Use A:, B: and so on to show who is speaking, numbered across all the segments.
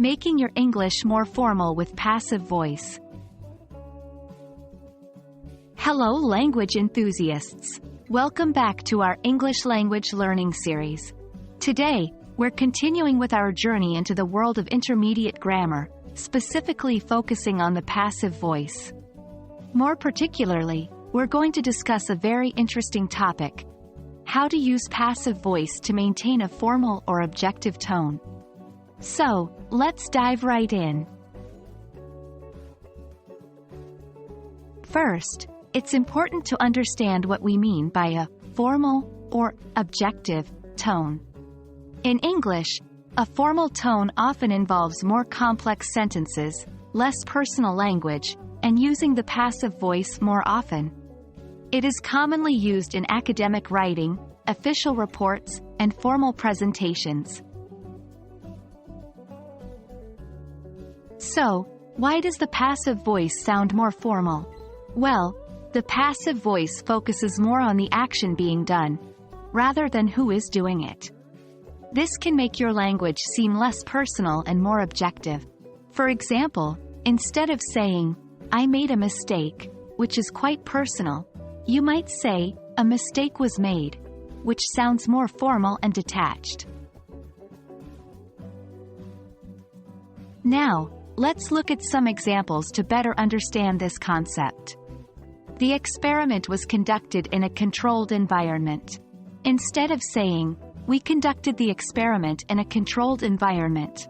A: Making your English more formal with passive voice. Hello language enthusiasts. Welcome back to our English language learning series. Today, we're continuing with our journey into the world of intermediate grammar, specifically focusing on the passive voice. More particularly, we're going to discuss a very interesting topic: how to use passive voice to maintain a formal or objective tone. So, let's dive right in. First, it's important to understand what we mean by a formal or objective tone. In English, a formal tone often involves more complex sentences, less personal language, and using the passive voice more often. It is commonly used in academic writing, official reports, and formal presentations. So, why does the passive voice sound more formal? Well, the passive voice focuses more on the action being done, rather than who is doing it. This can make your language seem less personal and more objective. For example, instead of saying, "I made a mistake," which is quite personal, you might say, "A mistake was made," which sounds more formal and detached. Now, let's look at some examples to better understand this concept. The experiment was conducted in a controlled environment. Instead of saying, "We conducted the experiment in a controlled environment,"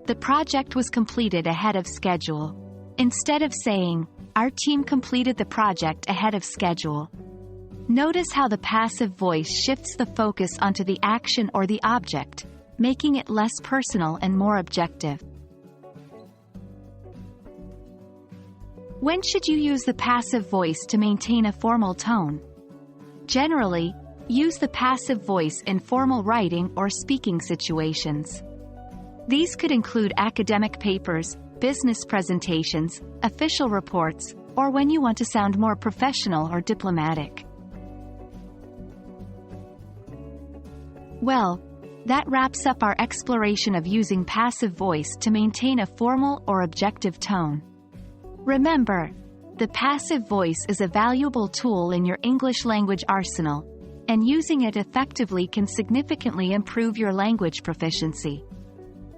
A: the project was completed ahead of schedule. Instead of saying, "Our team completed the project ahead of schedule." Notice how the passive voice shifts the focus onto the action or the object, making it less personal and more objective. When should you use the passive voice to maintain a formal tone? Generally, use the passive voice in formal writing or speaking situations. These could include academic papers, business presentations, official reports, or when you want to sound more professional or diplomatic. Well, that wraps up our exploration of using passive voice to maintain a formal or objective tone. Remember, the passive voice is a valuable tool in your English language arsenal, and using it effectively can significantly improve your language proficiency.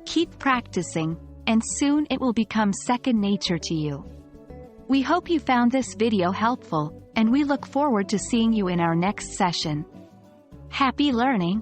A: Keep practicing, and soon it will become second nature to you. We hope you found this video helpful, and we look forward to seeing you in our next session. Happy learning!